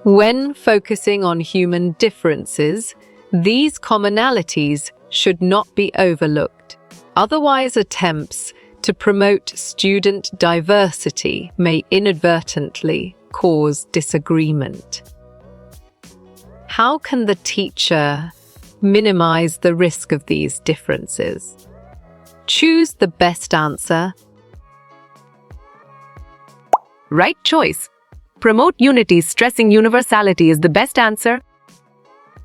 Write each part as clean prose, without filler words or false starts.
When focusing on human differences, these commonalities should not be overlooked. Otherwise, attempts to promote student diversity may inadvertently cause disagreement. How can the teacher minimize the risk of these differences? Choose the best answer. Right choice. Promote unity, stressing universality is the best answer.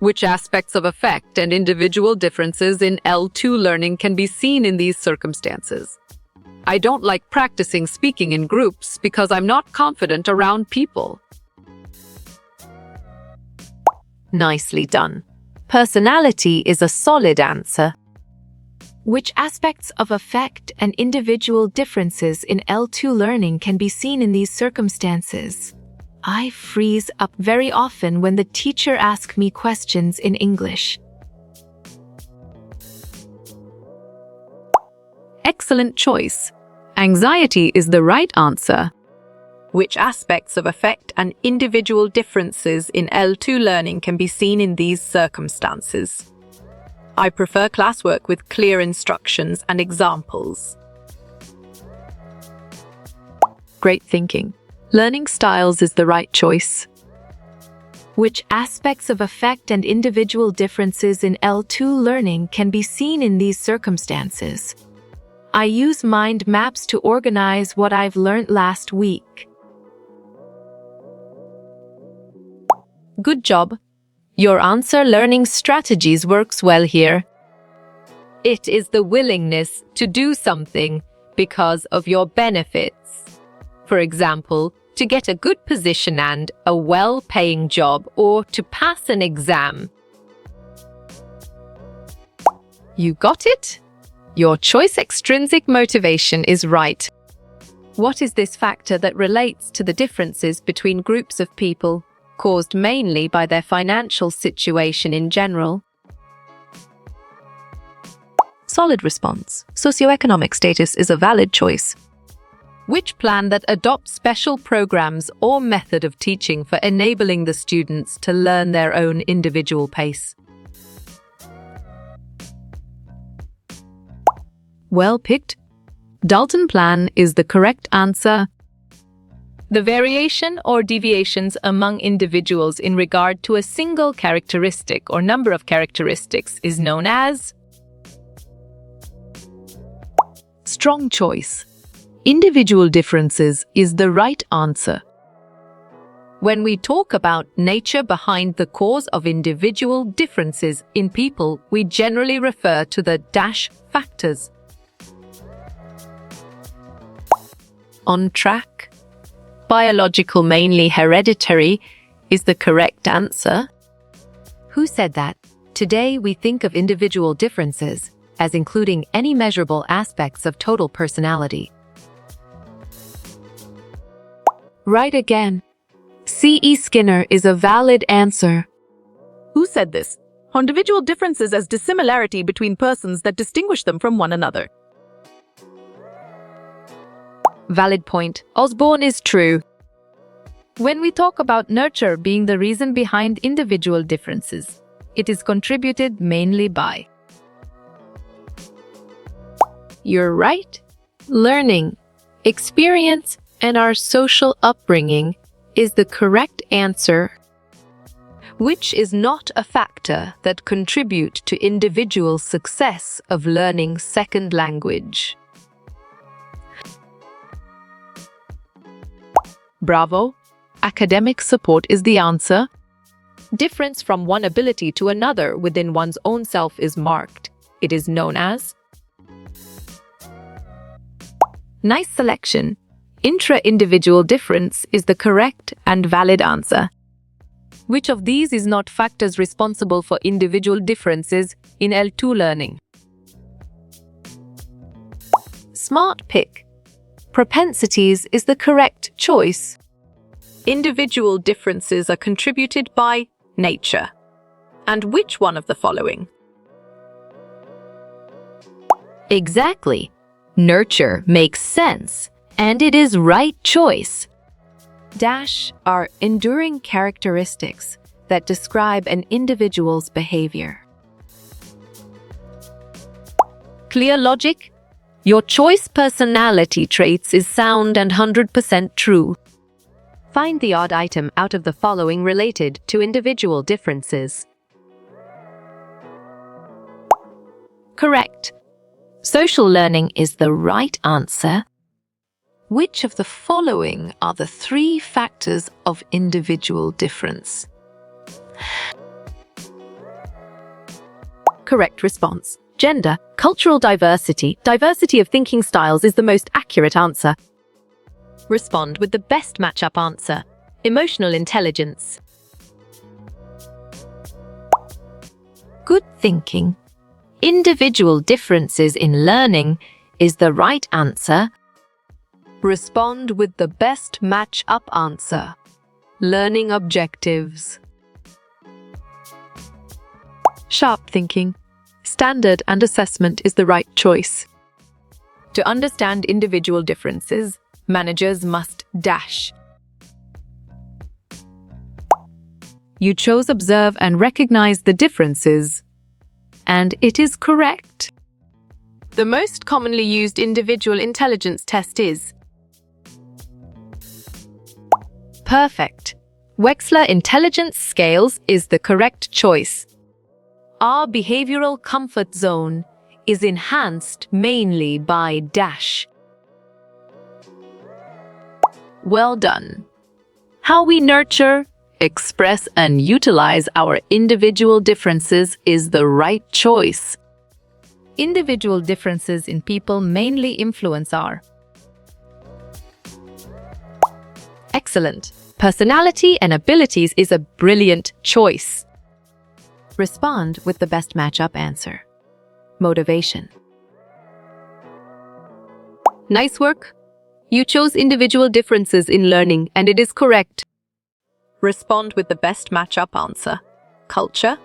Which aspects of affect and individual differences in L2 learning can be seen in these circumstances? I don't like practicing speaking in groups because I'm not confident around people. Nicely done. Personality is a solid answer. Which aspects of affect and individual differences in L2 learning can be seen in these circumstances? I freeze up very often when the teacher asks me questions in English. Excellent choice. Anxiety is the right answer. Which aspects of affect and individual differences in L2 learning can be seen in these circumstances? I prefer classwork with clear instructions and examples. Great thinking. Learning styles is the right choice. Which aspects of affect and individual differences in L2 learning can be seen in these circumstances? I use mind maps to organize what I've learned last week. Good job. Your answer learning strategies works well here. It is the willingness to do something because of your benefits. For example, to get a good position and a well-paying job or to pass an exam. You got it? Your choice extrinsic motivation is right. What is this factor that relates to the differences between groups of people, caused mainly by their financial situation in general? Solid response. Socioeconomic status is a valid choice. Which plan that adopts special programs or method of teaching for enabling the students to learn their own individual pace? Well picked. Dalton plan is the correct answer. The variation or deviations among individuals in regard to a single characteristic or number of characteristics is known as? Strong choice. Individual differences is the right answer. When we talk about nature behind the cause of individual differences in people, we generally refer to the dash factors. On track. Biological, mainly hereditary, is the correct answer. Who said that? Today we think of individual differences as including any measurable aspects of total personality. Right again. C.E. Skinner is a valid answer. Who said this? Individual differences as dissimilarity between persons that distinguish them from one another. Valid point. Osborne is true. When we talk about nurture being the reason behind individual differences, it is contributed mainly by. You're right. Learning, experience, and our social upbringing is the correct answer. Which is not a factor that contribute to individual success of learning second language? Bravo. Academic support is the answer. Difference from one ability to another within one's own self is marked. It is known as. Nice selection. Intra-individual difference is the correct and valid answer. Which of these is not factors responsible for individual differences in L2 learning? Smart pick. Propensities is the correct choice. Individual differences are contributed by nature. And which one of the following? Exactly. Nurture makes sense, and it is right choice. Dash are enduring characteristics that describe an individual's behavior. Clear logic? Your choice personality traits is sound and 100% true. Find the odd item out of the following related to individual differences. Correct. Social learning is the right answer. Which of the following are the 3 factors of individual difference? Correct response. Gender, cultural diversity, diversity of thinking styles is the most accurate answer. Respond with the best match-up answer. Emotional intelligence. Good thinking. Individual differences in learning is the right answer. Respond with the best match-up answer. Learning objectives. Sharp thinking. Standard and assessment is the right choice. To understand individual differences, managers must dash. You chose observe and recognize the differences, and it is correct. The most commonly used individual intelligence test is perfect. Wechsler Intelligence Scales is the correct choice. Our behavioral comfort zone is enhanced mainly by dash. Well done. How we nurture, express, and utilize our individual differences is the right choice. Individual differences in people mainly influence our Excellent. Personality and abilities is a brilliant choice. respond with the best match-up answer. Motivation. Nice work. You chose individual differences in learning, and it is correct. Respond with the best match-up answer. Culture.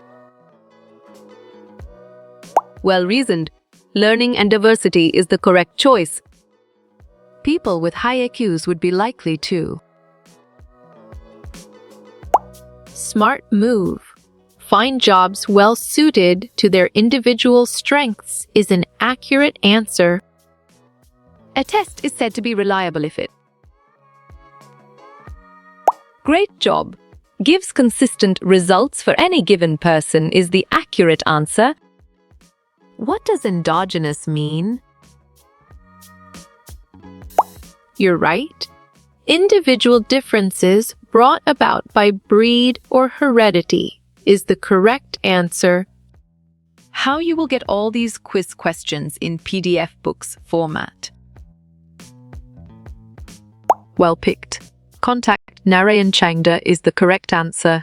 Well-reasoned. Learning and diversity is the correct choice. People with high IQs would be likely to smart move. Find jobs well suited to their individual strengths is an accurate answer. A test is said to be reliable if it Great job. Gives consistent results for any given person is the accurate answer. What does endogenous mean? You're right. Individual differences brought about by breed or heredity is the correct answer. How you will get all these quiz questions in PDF books format. Well picked. Contact Narayan Changda is the correct answer.